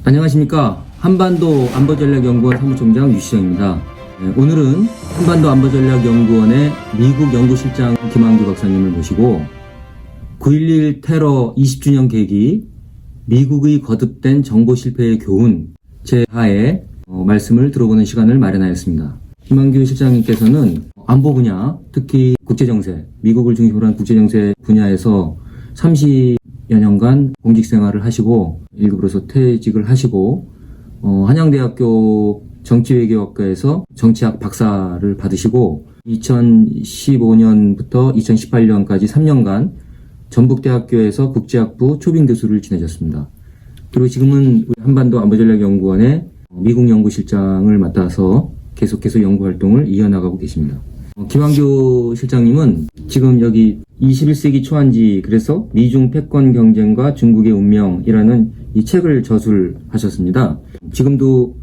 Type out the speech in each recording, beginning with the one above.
안녕하십니까. 한반도 안보전략연구원 사무총장 유시정입니다. 오늘은 한반도 안보전략연구원의 미국 연구실장 김한규 박사님을 모시고 9.11 테러 20주년 계기 미국의 거듭된 정보 실패의 교훈 제하에 말씀을 들어보는 시간을 마련하였습니다. 김한규 실장님께서는 안보 분야, 특히 국제정세, 미국을 중심으로 한 국제정세 분야에서 30여 년간 공직생활을 하시고 1급으로서 퇴직을 하시고 한양대학교 정치외교학과에서 정치학 박사를 받으시고 2015년부터 2018년까지 3년간 전북대학교에서 국제학부 초빙교수를 지내셨습니다. 그리고 지금은 한반도 안보전략연구원의 미국 연구실장을 맡아서 계속해서 연구활동을 이어나가고 계십니다. 김한규 실장님은 지금 여기 21세기 초안지 그래서 미중 패권 경쟁과 중국의 운명이라는 이 책을 저술하셨습니다. 지금도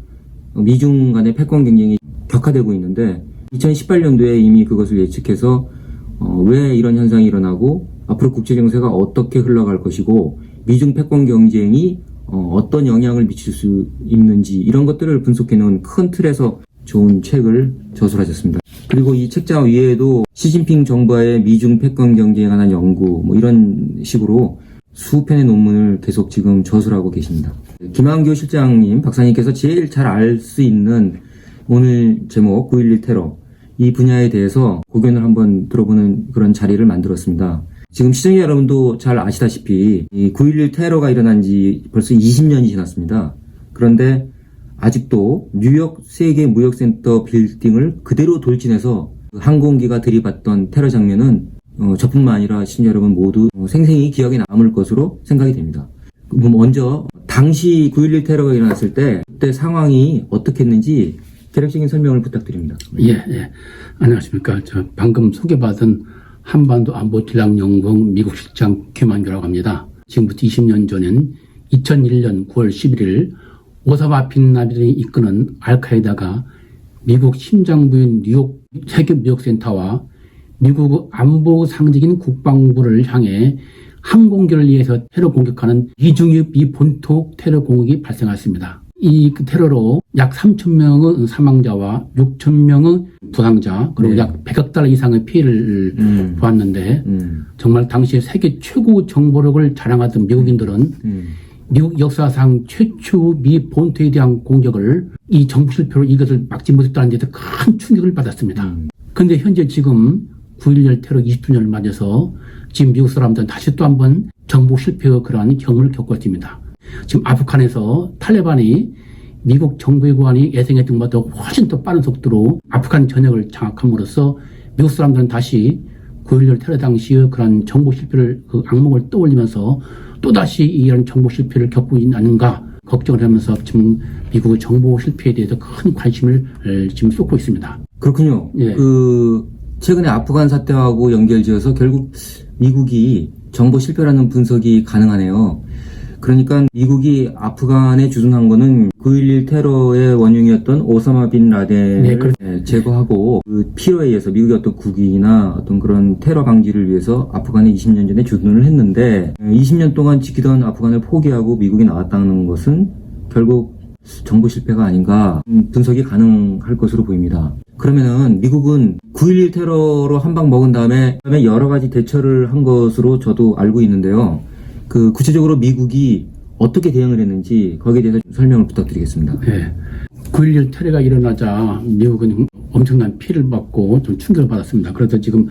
미중 간의 패권 경쟁이 격화되고 있는데 2018년도에 이미 그것을 예측해서 왜 이런 현상이 일어나고 앞으로 국제정세가 어떻게 흘러갈 것이고 미중 패권 경쟁이 어떤 영향을 미칠 수 있는지 이런 것들을 분석해놓은 큰 틀에서 좋은 책을 저술하셨습니다. 그리고 이 책장 위에도 시진핑 정부와의 미중 패권 경쟁에 관한 연구 이런 식으로 수편의 논문을 계속 지금 저술하고 계십니다. 김한규 실장님, 박사님께서 제일 잘 알 수 있는 오늘 제목 9.11 테러 이 분야에 대해서 고견을 한번 들어보는 그런 자리를 만들었습니다. 지금 시청자 여러분도 잘 아시다시피 이 9.11 테러가 일어난 지 벌써 20년이 지났습니다. 그런데 아직도 뉴욕 세계무역센터 빌딩을 그대로 돌진해서 항공기가 들이받던 테러 장면은 저뿐만 아니라 시청자 여러분 모두 생생히 기억에 남을 것으로 생각이 됩니다. 먼저 당시 9.11 테러가 일어났을 때 그때 상황이 어떻게 했는지 개략적인 설명을 부탁드립니다. 예. 안녕하십니까. 저 방금 소개받은 한반도 안보전략연구원 미국 실장 김한규라고 합니다. 지금부터 20년 전인 2001년 9월 11일 오사마 빈라덴이 이끄는 알카에다가 미국 심장부인 뉴욕 세계무역센터와 미국 안보 상징인 국방부를 향해 항공기를 위해서 테러 공격하는 이중의 비본토 테러 공격이 발생했습니다. 이 테러로 약 3,000명의 사망자와 6,000명의 부상자 그리고 약 100억 달러 이상의 피해를 보았는데 정말 당시에 세계 최고 정보력을 자랑하던 미국인들은 미국 역사상 최초 미 본토에 대한 공격을 이 정부 실패로 이것을 막지 못했다는 데서 큰 충격을 받았습니다. 그런데 현재 지금 9.11 테러 20주년을 맞아서 지금 미국 사람들은 다시 또 한번 정보 실패의 그러한 경험을 겪고 있습니다. 지금 아프간에서 탈레반이 미국 정보기관이 예상했던 것보다 훨씬 더 빠른 속도로 아프간 전역을 장악함으로써 미국 사람들은 다시 9.11 테러 당시의 그런 정보 실패를 그 악몽을 떠올리면서 또다시 이런 정보 실패를 겪고 있는 아닌가 걱정을 하면서 지금 미국의 정보 실패에 대해서 큰 관심을 지금 쏟고 있습니다. 그렇군요. 예. 최근에 아프간 사태하고 연결지어서 결국 미국이 정보 실패라는 분석이 가능하네요. 그러니까 미국이 아프간에 주둔한 거는 9.11 테러의 원흉이었던 오사마 빈 라덴을 제거하고 그 필요에 의해서 미국의 어떤 국익이나 어떤 그런 테러 방지를 위해서 아프간에 20년 전에 주둔을 했는데 20년 동안 지키던 아프간을 포기하고 미국이 나왔다는 것은 결국 정보 실패가 아닌가 분석이 가능할 것으로 보입니다. 그러면은 미국은 9.11 테러로 한 방 먹은 다음에 여러 가지 대처를 한 것으로 저도 알고 있는데요. 구체적으로 미국이 어떻게 대응을 했는지 거기에 대해서 설명을 부탁드리겠습니다. 네. 9.11 테러가 일어나자 미국은 엄청난 피해를 받고 좀 충격을 받았습니다. 그래서 지금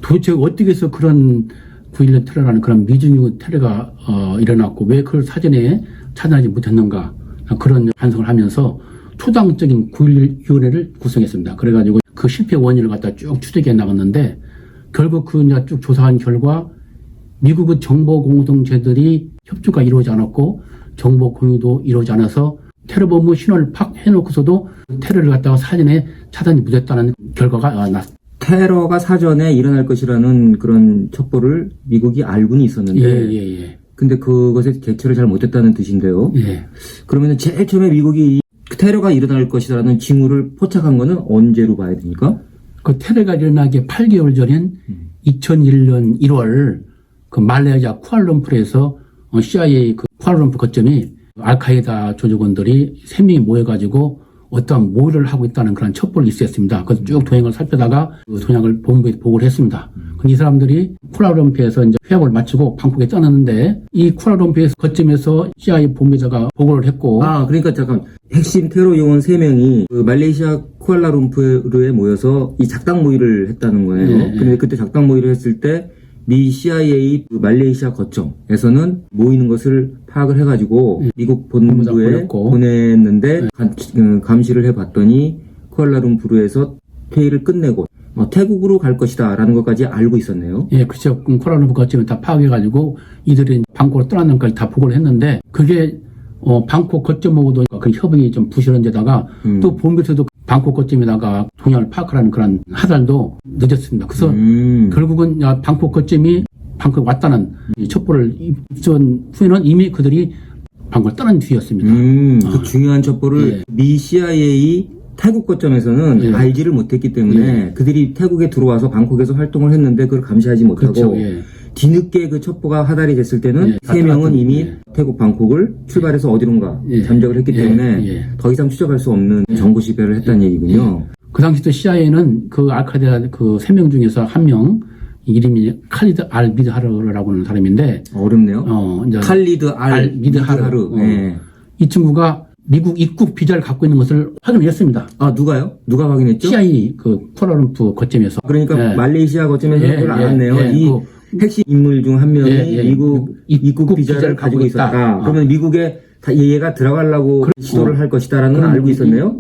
도대체 어떻게 해서 그런 9.11 테러라는 그런 미중 테러가 일어났고 왜 그걸 사전에 차단하지 못했는가 그런 반성을 하면서 초당적인 9.11 위원회를 구성했습니다. 그래가지고 그 실패 원인을 갖다 쭉 추적해 나갔는데 결국 쭉 조사한 결과 미국의 정보 공동체들이 협조가 이루어지지 않았고 정보 공유도 이루어지지 않아서 테러 본부 신호를 팍 해놓고서도 테러를 갖다가 사전에 차단이 못했다는 결과가 났습니다. 테러가 사전에 일어날 것이라는 그런 첩보를 미국이 알고는 있었는데 예. 근데 그것에 대처를 잘 못했다는 뜻인데요. 예. 그러면 제일 처음에 미국이 테러가 일어날 것이라는 징후를 포착한 거는 언제로 봐야 됩니까? 그 테러가 일어나기 8개월 전인 2001년 1월 그 말레이시아 쿠알룸푸르에서 CIA 그 쿠알룸푸르 거점이 알카에다 조직원들이 3명이 모여가지고 어떠한 모의를 하고 있다는 그런 첩보를 입수했습니다. 그래서 쭉 동향을 살펴다가 그 동향을 본부에 보고를 했습니다. 근데 이 사람들이 쿠알라룸푸르에서 이제 회합을 마치고 방콕에 떠났는데 이 쿠알라룸푸르에서 거점에서 CIA 본부에다가 보고를 했고 그러니까 잠깐 핵심 테러 요원 3명이 그 말레이시아 쿠알라룸푸르에 모여서 이 작당 모의를 했다는 거예요. 예, 예. 근데 그때 작당 모의를 했을 때 미 CIA 그 말레이시아 거점에서는 모이는 것을 파악을 해가지고 미국 본부에 보냈고. 보냈는데 감시를 해봤더니 쿠알라룸푸르에서 회의를 끝내고 태국으로 갈 것이다라는 것까지 알고 있었네요. 예, 그렇죠. 쿠알라룸푸르 거점을 다 파악해가지고 이들이 방콕으로 떠나는 것까지 다 보고를 했는데 그게 방콕 거점하고도 그 협의가 좀 부실한 데다가 또 본부에서도 방콕 거점에다가 동향을 파악하라는 그런 하달도 늦었습니다. 그래서 결국은 방콕 거점이 방콕에 왔다는 이 첩보를 입수한 후에는 이미 그들이 방콕을 떠난 뒤였습니다. 그 중요한 첩보를 예. 미 CIA 태국 거점에서는 예. 알지를 못했기 때문에 그들이 태국에 들어와서 방콕에서 활동을 했는데 그걸 감시하지 못하고 그렇죠. 예. 뒤늦게 그 첩보가 하달이 됐을 때는 예, 3명은 나타났던, 이미 예. 태국 방콕을 출발해서 어디론가 예. 잠적을 했기 예. 때문에 예. 더 이상 추적할 수 없는 정보 시배를 했다는 얘기군요. 그 당시 또 CIA는 그 알카에다 그 3명 중에서 한 명 이름이 칼리드 알 미드하르라고 하는 사람인데 어렵네요. 이제 칼리드 알 미드하르. 예. 이 친구가 미국 입국 비자를 갖고 있는 것을 확인했습니다. 누가요? 누가 확인했죠? CIA 그 쿠알라룸푸르 거점에서. 그러니까 예. 말레이시아 거점에서 예, 그걸 예, 알았네요. 예, 이 핵심 인물 중 한 명이 예, 예. 미국 입국 비자를 가지고 있었다. 그러면 미국에 얘가 들어가려고 시도를 할 것이다라는 건 알고 있었네요.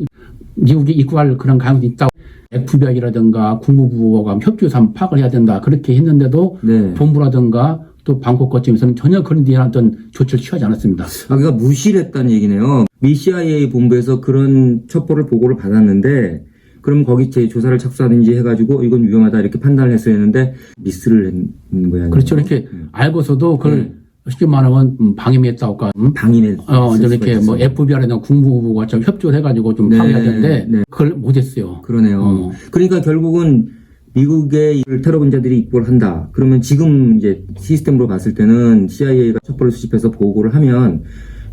미국이 입국할 그런 가능성이 있다고 FBI라든가 국무부가 협조해서 한번 파악을 해야 된다. 그렇게 했는데도 네. 본부라든가 또 방콕 거점에서는 전혀 그런 데 어떤 조치를 취하지 않았습니다. 그러니까 무시를 했다는 얘기네요. 미 CIA 본부에서 그런 첩보를 보고를 받았는데 그럼 거기 제 조사를 착수하든지 해가지고 이건 위험하다 이렇게 판단을 했어야 했는데 미스를 했는 거야. 그렇죠. 이렇게 알고서도 그걸 쉽게 말하면 방임했다고 할까. 방임했. 이제 이렇게 뭐 FBI나 국무부가 좀 협조를 해가지고 좀 네, 파악해야 되는데 네. 그걸 못했어요. 그러네요. 그러니까 결국은 미국의 테러 분자들이 입국을 한다. 그러면 지금 이제 시스템으로 봤을 때는 CIA가 첩보를 수집해서 보고를 하면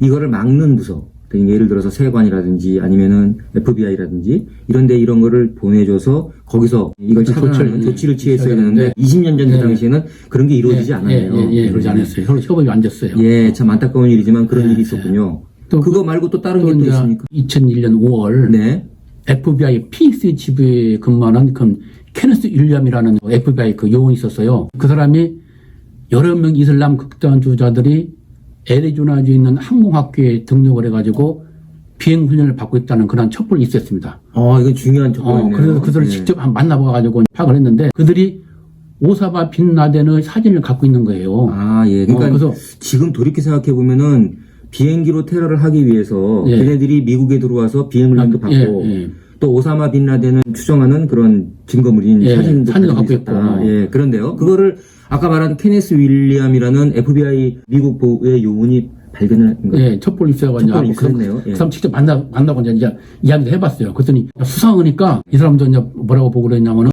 이거를 막는 부서, 예를 들어서 세관이라든지 아니면은 FBI라든지 이런데 이런 거를 보내줘서 거기서 이걸 차단하는 조치를 취했어야 되는데 20년 전 그 당시에는 그런 게 이루어지지 않았네요. 그러지 않았어요. 서로 협업이 안 됐어요. 예, 참 안타까운 일이지만 그런 일이 있었군요. 또 그거 말고 또 다른 게 또 있습니까? 2001년 5월 네. FBI 피닉스 지부에 근무하는 그 케네스 윌리엄이라는 FBI 그 요원이 있었어요. 그 사람이 여러 명 이슬람 극단주자들이 애리조나주에 있는 항공학교에 등록을 해가지고 비행 훈련을 받고 있다는 그런 첩보를 입수했습니다. 이건 중요한 첩보네요. 그래서 그들을 직접 만나봐가지고 파악을 했는데 그들이 오사마 빈 라덴의 사진을 갖고 있는 거예요. 예. 그러니까 그래서 지금 돌이켜 생각해 보면은 비행기로 테러를 하기 위해서 걔네들이 미국에 들어와서 비행 훈련도 받고 또 오사마 빈 라덴을 추정하는 그런 증거물인 사진도 갖고 있었다. 있고. 그런데요. 그거를 아까 말한 케네스 윌리엄이라는 FBI 미국 보의 요원이 발견을 한 거예요. 첩보를 입수해가지고 첩보를 입수했네요. 그 사람 직접 만나고 이제 이야기를 해봤어요. 그랬더니 수상하니까 이 사람도 이제 뭐라고 보고를 했냐면은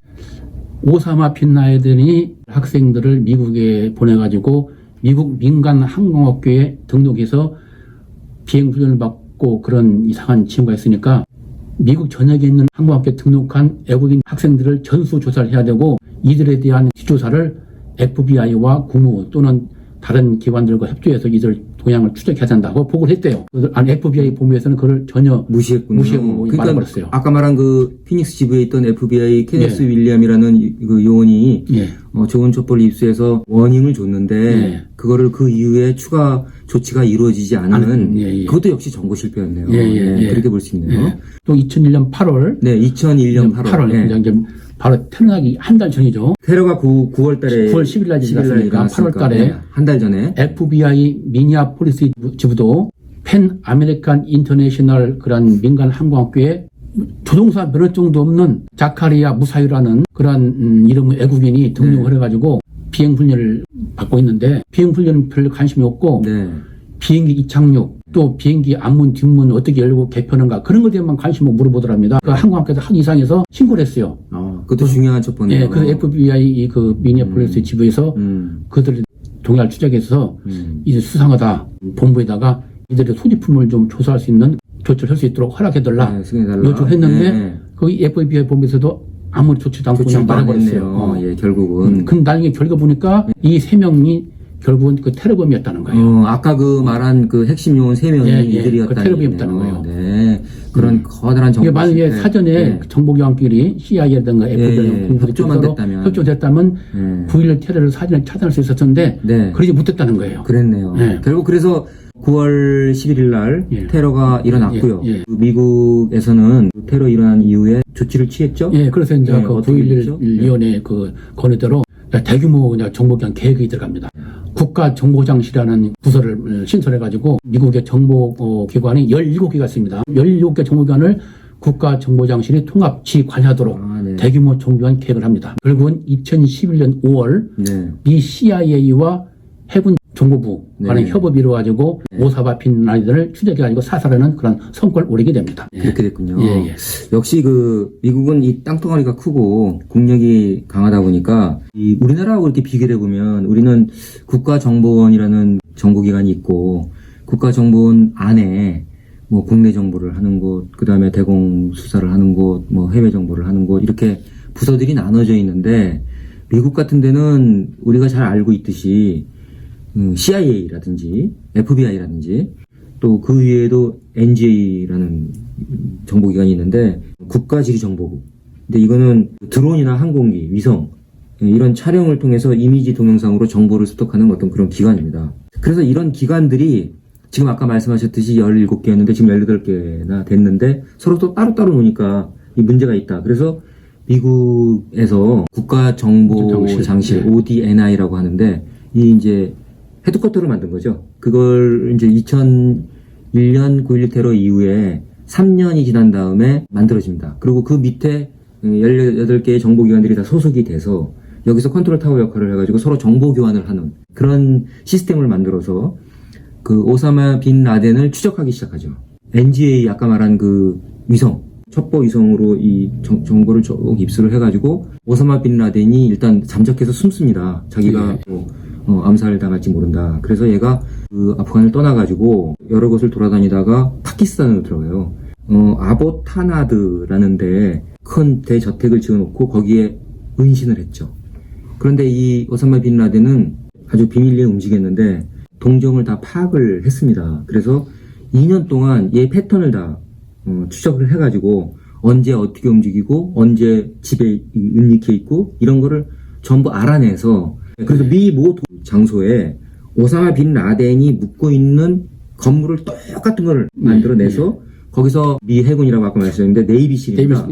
오사마 빈 라덴이 학생들을 미국에 보내가지고 미국 민간 항공학교에 등록해서 비행 훈련을 받고 그런 이상한 친구가 있으니까 미국 전역에 있는 항공학교에 등록한 외국인 학생들을 전수조사를 해야 되고 이들에 대한 뒷조사를 FBI와 국무 또는 다른 기관들과 협조해서 이들 동향을 추적해야 된다고 보고를 했대요. FBI 본부에서는 그걸 전혀 무시했군요. 무시하고 말아버렸어요. 아까 말한 그 피닉스 지부에 있던 FBI 케네스 윌리엄이라는 그 요원이 좋은 첩보를 입수해서 워닝을 줬는데 그거를 그 이후에 추가 조치가 이루어지지 않은 그것도 역시 정보 실패였네요. 그렇게 볼 수 있네요. 또 2001년 8월. 네, 2001년 8월. 이제 바로 테러하기 한 달 전이죠. 테러가 9월 달에 9월 10일 날 일어났으니까 8월 달에 한 달 전에 FBI 미니아폴리스 지부도 펜 아메리칸 인터내셔널 그런 민간 항공학교에 조종사 면허증도 없는 자카리아 무사이라는 그런 이름의 외국인이 등록을 해가지고 비행 훈련을 받고 있는데 비행 훈련은 별로 관심이 없고 비행기 이착륙 또 비행기 앞문 뒷문 어떻게 열고 개편한가 그런 것에 대해서만 관심을 물어보더랍니다. 그 항공학교에서 한 이상에서 신고를 했어요. 그것도 중요한 첩보네요. 그래서 FBI 그 미니애폴리스 지부에서 그들을 동향을 추적해서 이제 수상하다 본부에다가 이들의 소지품을 좀 조사할 수 있는 조치를 할 수 있도록 허락해달라 네, 승인해달라. 요청했는데 네. 거기 FBI에 보면서도 아무 조치도 않고 조치를 그냥 말아버렸네요. 말아버렸어요. 예, 결국은. 근데 나중에 결과 보니까 이 세 명이 결국은 그 테러범이었다는 거예요. 아까 그 말한 그 핵심 요원 3명이 예, 예. 이들이었다는 그 테러범이었다는 거예요. 네. 그런 커다란 정보. 이게 만약에 사전에 네. 정보기관끼리 CIA라든가 FBI 공부들이 협조만 됐다면. 협조됐다면 네. 9.11 테러를 사전에 차단할 수 있었는데 네. 그러지 못했다는 거예요. 그랬네요. 네. 결국 그래서 9월 11일 날 예. 테러가 일어났고요. 예, 예. 그 미국에서는 테러 일어난 이후에 조치를 취했죠. 예, 그래서 이제 예, 그 어떻게 됐죠? 9.11위원회 그 권유대로 대규모 정보기관 계획이 들어갑니다. 국가정보장실이라는 부서를 신설해가지고 미국의 정보기관이 17개가 있습니다. 17개 정보기관을 국가정보장실이 통합 관리하도록 네. 대규모 정보기관 계획을 합니다. 결국은 2011년 5월 네. 미 CIA와 해군 정보부 간의 네. 협업이 이루어가지고 오사마 빈 라덴을 추적해가지고 사살하는 그런 성과를 오리게 됩니다. 그렇게 됐군요. 예, 예. 역시 그 미국은 이 땅덩어리가 크고 국력이 강하다 보니까 이 우리나라하고 이렇게 비교를 해보면 우리는 국가정보원이라는 정보기관이 있고 국가정보원 안에 뭐 국내 정보를 하는 곳, 그 다음에 대공 수사를 하는 곳, 뭐 해외 정보를 하는 곳 이렇게 부서들이 나눠져 있는데 미국 같은 데는 우리가 잘 알고 있듯이 CIA라든지 FBI라든지 또 그 위에도 NGA라는 정보기관이 있는데 국가지리정보국. 근데 이거는 드론이나 항공기, 위성 이런 촬영을 통해서 이미지 동영상으로 정보를 습득하는 어떤 그런 기관입니다. 그래서 이런 기관들이 지금 아까 말씀하셨듯이 17개였는데 지금 18개나 됐는데 서로 또 따로따로 노니까 이 문제가 있다. 그래서 미국에서 국가정보장실 네. ODNI라고 하는데 이 이제 헤드쿼터를 만든 거죠. 그걸 이제 2001년 9.11 테러 이후에 3년이 지난 다음에 만들어집니다. 그리고 그 밑에 18개의 정보기관들이 다 소속이 돼서 여기서 컨트롤 타워 역할을 해가지고 서로 정보 교환을 하는 그런 시스템을 만들어서 그 오사마 빈 라덴을 추적하기 시작하죠. NGA 아까 말한 그 위성, 첩보 위성으로 이 정보를 쭉 입수를 해가지고 오사마 빈 라덴이 일단 잠적해서 숨습니다. 자기가 뭐 암살당할지 모른다. 그래서 얘가 그 아프간을 떠나가지고 여러 곳을 돌아다니다가 파키스탄으로 들어가요. 아보타나드라는 데에 큰 대저택을 지어놓고 거기에 은신을 했죠. 그런데 이 오사마 빈 라덴은 아주 비밀리에 움직였는데 동정을 다 파악을 했습니다. 그래서 2년 동안 얘 패턴을 다 추적을 해가지고 언제 어떻게 움직이고 언제 집에 은닉해 있고 이런 거를 전부 알아내서 그래서 미 모 장소에 오사마 빈 라덴이 묵고 있는 건물을 똑같은 걸 만들어내서 거기서 미 해군이라고 아까 말씀드렸는데 네이비실입니다.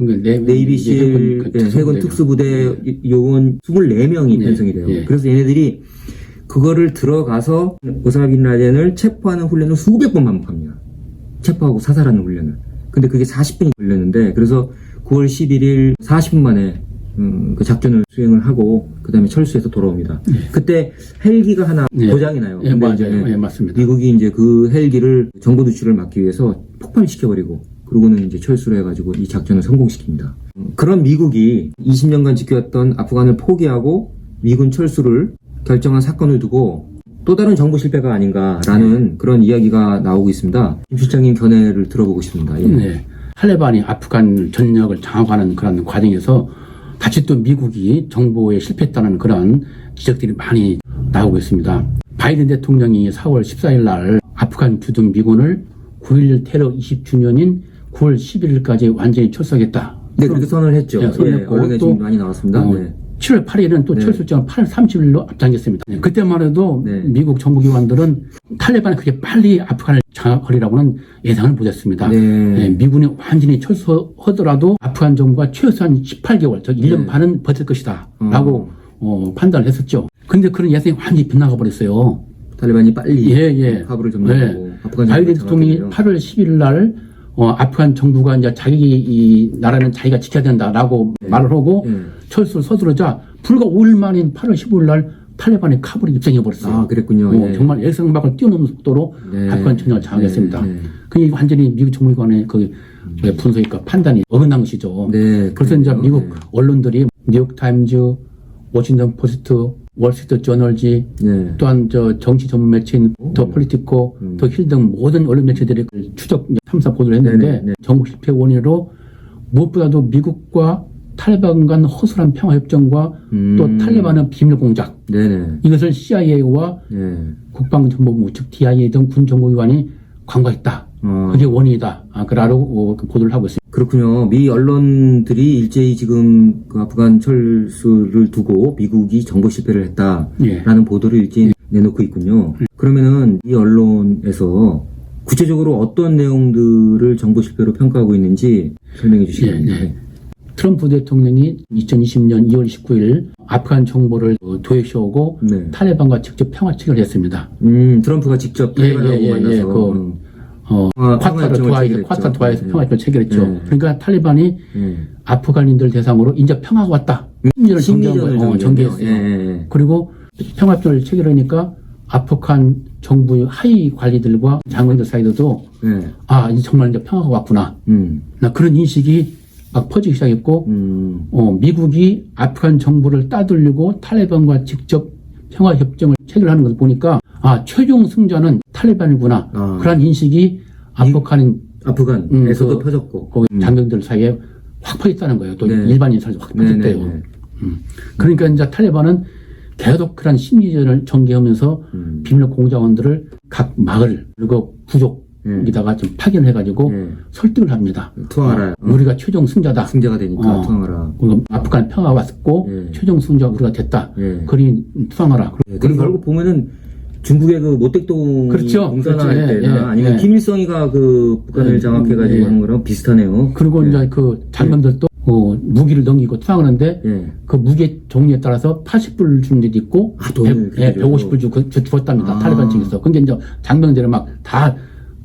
네이비실 해군 특수부대 요원 24명이 편성이 돼요. 그래서 얘네들이 그거를 들어가서 오사마 빈 라덴을 체포하는 훈련을 수백 번 반복합니다. 체포하고 사살하는 훈련을. 근데 그게 40분이 걸렸는데 그래서 9월 11일 40분 만에 그 작전을 수행을 하고 그 다음에 철수해서 돌아옵니다. 그때 헬기가 하나 고장이 나요. 예, 맞아요. 예, 맞습니다. 미국이 이제 그 헬기를 정보 누출을 막기 위해서 폭발시켜버리고 그러고는 이제 철수를 해가지고 이 작전을 성공시킵니다. 그런 미국이 20년간 지켜왔던 아프간을 포기하고 미군 철수를 결정한 사건을 두고 또 다른 정부 실패가 아닌가라는 그런 이야기가 나오고 있습니다. 김 실장님 견해를 들어보고 싶습니다. 예. 네. 탈레반이 아프간 전역을 장악하는 그런 과정에서 다시 또 미국이 정보에 실패했다는 그런 지적들이 많이 나오고 있습니다. 바이든 대통령이 4월 14일 날 아프간 주둔 미군을 9.11 테러 20주년인 9월 11일까지 완전히 철수하겠다. 네, 그렇게 선언을 했죠. 네, 선언했고 언론에 또 지금 많이 나왔습니다. 네. 7월 8일은 또 철수일정을 8월 30일로 앞당겼습니다. 그때만 해도 미국 정부기관들은 탈레반이 그렇게 빨리 아프간을 장악하리라고는 예상을 못했습니다. 미군이 완전히 철수하더라도 아프간 정부가 최소한 18개월, 즉 1년 반은 버틸 것이다 라고 판단을 했었죠. 근데 그런 예상이 완전히 빗나가 버렸어요. 탈레반이 빨리 카불을 점령하고 아프간 바이든 대통령이 8월 10일 날 아프간 정부가 이제 자기 이 나라는 자기가 지켜야 된다라고 말을 하고 철수를 서두르자 불과 5일 만인 8월 15일 날 탈레반이 카불에 입성해 버렸어요. 아, 그랬군요. 정말 예상밖을 뛰어넘는 속도로 아프간 전역을 장악했습니다. 그게 완전히 미국 정부기관의 그 분석과 판단이 어긋난 것이죠. 그래서 이제 미국 언론들이 뉴욕타임즈, 워싱턴 포스트, 월스트리트 저널지, 네. 또한 정치 전문 매체인 더 폴리티코, 더 힐 등 모든 언론 매체들이 추적 탐사 보도를 했는데 네네, 네. 정부 실패 원인으로 무엇보다도 미국과 탈레반 간 허술한 평화협정과 또 탈레반의 비밀 공작, 네네. 이것을 CIA와 네. 국방정보부 즉 DIA 등 군정보기관이 관과했다. 그게 원인이다. 그라고 보도를 하고 있습니다. 그렇군요. 미 언론들이 일제히 지금 그 아프간 철수를 두고 미국이 정보 실패를 했다라는 예. 보도를 일제히 내놓고 있군요. 그러면은 이 언론에서 구체적으로 어떤 내용들을 정보 실패로 평가하고 있는지 설명해 주시겠나요? 예. 트럼프 대통령이 2020년 2월 29일 아프간 정보를 도외시오고 네. 탈레반과 직접 평화 체결을 했습니다. 트럼프가 직접 탈레반하고 만나서 콰타르 도하에서 평화협정을 체결했죠. 네. 그러니까 탈레반이 네. 아프간인들 대상으로 이제 평화가 왔다. 심리전을 전개했어요. 예. 그리고 평화협정을 체결하니까 아프간 정부의 하위 관리들과 장관들 사이에도 예. 이제 정말 이제 평화가 왔구나. 나 그런 인식이 막 퍼지기 시작했고, 미국이 아프간 정부를 따돌리고 탈레반과 직접 평화협정을 체결하는 것을 보니까, 최종 승자는 탈레반이구나. 그런 인식이 아프간에서도 펴졌고. 거기 장병들 사이에 확 퍼졌다는 거예요. 또 네. 일반인 사이에 확 퍼졌대요. 네. 그러니까 이제 탈레반은 계속 그런 심리전을 전개하면서 비밀 공작원들을 각 마을, 그리고 부족에다가 좀 파견해가지고 설득을 합니다. 투항하라. 우리가 최종 승자다. 승자가 되니까 투항하라. 그리고 아프간 평화가 왔고 최종 승자가 우리가 됐다. 그러니 투항하라. 그리고 결국 보면은 중국의 그 모택동 그렇죠. 공산화할 그렇죠. 때나 아니면 김일성이가 그 북한을 장악해가지고 하는 거랑 비슷하네요. 그리고 이제 그 장관들도 무기를 넘기고 투항하는데 그 무기 종류에 따라서 80불 주는 데도 있고 150불 주고 주었답니다. 탈레반 측에서. 근데 이제 장병들은 막 다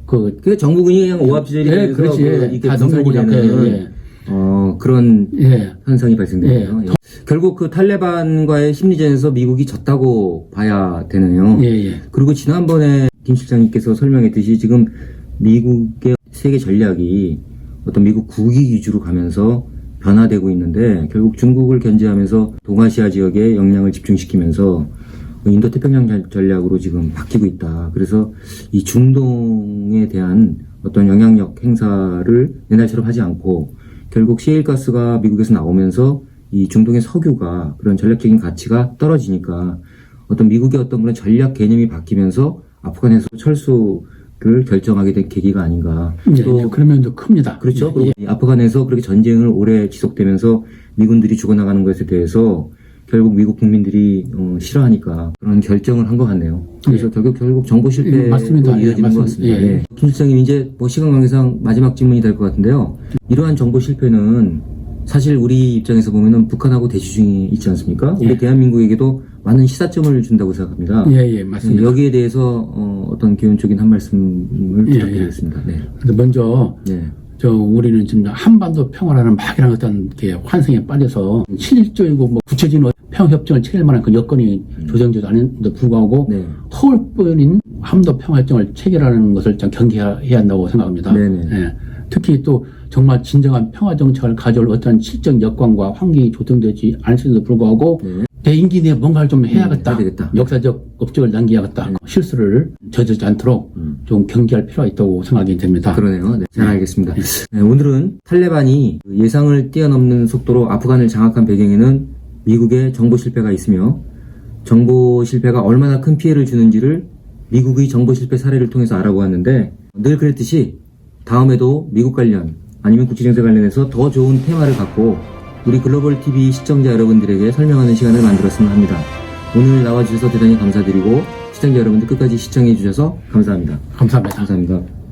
그 정부군이 그냥 오합지졸이 그렇지. 이게 다 넘겨보려는 그런 현상이 발생되네요. 결국 그 탈레반과의 심리전에서 미국이 졌다고 봐야 되네요. 그리고 지난번에 김 실장님께서 설명했듯이 지금 미국의 세계 전략이 어떤 미국 국익 위주로 가면서 변화되고 있는데 결국 중국을 견제하면서 동아시아 지역에 역량을 집중시키면서 인도태평양 전략으로 지금 바뀌고 있다. 그래서 이 중동에 대한 어떤 영향력 행사를 옛날처럼 하지 않고 결국 시일가스가 미국에서 나오면서 이 중동의 석유가 그런 전략적인 가치가 떨어지니까 어떤 미국의 어떤 그런 전략 개념이 바뀌면서 아프간에서 철수를 결정하게 된 계기가 아닌가. 또 그러면 더 큽니다. 그렇죠. 아프간에서 그렇게 전쟁을 오래 지속되면서 미군들이 죽어나가는 것에 대해서 결국 미국 국민들이 싫어하니까 그런 결정을 한 것 같네요. 그래서 결국 정보 실패로 이어지는 것 같습니다. 김 실장님 이제 시간 관계상 마지막 질문이 될 것 같은데요. 이러한 정보 실패는 사실 우리 입장에서 보면은 북한하고 대치 중이 있지 않습니까? 우리 대한민국에게도 많은 시사점을 준다고 생각합니다. 맞습니다. 여기에 대해서 어떤 기본적인 한 말씀을 부탁드리겠습니다. 그래서 먼저 우리는 지금 한반도 평화라는 막이라는 어떤 환상에 빠져서 실질적이고 구체적인 평화협정을 체결할 만한 그 여건이 조성되지 않은데 불구하고 허울뿐인 한반도 평화협정을 체결하는 것을 좀 경계해야 한다고 생각합니다. 특히 또 정말 진정한 평화 정책을 가져올 어떤 실적 여건과 환경이 조성되지 않을지도 불구하고 내 임기 내에 뭔가를 좀 해야겠다. 역사적 업적을 남겨야겠다. 실수를 저지르지 않도록 좀 경계할 필요가 있다고 생각이 됩니다. 그러네요. 잘 알겠습니다. 오늘은 탈레반이 예상을 뛰어넘는 속도로 아프간을 장악한 배경에는 미국의 정보 실패가 있으며 정보 실패가 얼마나 큰 피해를 주는지를 미국의 정보 실패 사례를 통해서 알아보았는데 늘 그랬듯이 다음에도 미국 관련 아니면 국제정세 관련해서 더 좋은 테마를 갖고 우리 글로벌 TV 시청자 여러분들에게 설명하는 시간을 만들었으면 합니다. 오늘 나와주셔서 대단히 감사드리고 시청자 여러분들 끝까지 시청해 주셔서 감사합니다. 감사합니다. 감사합니다.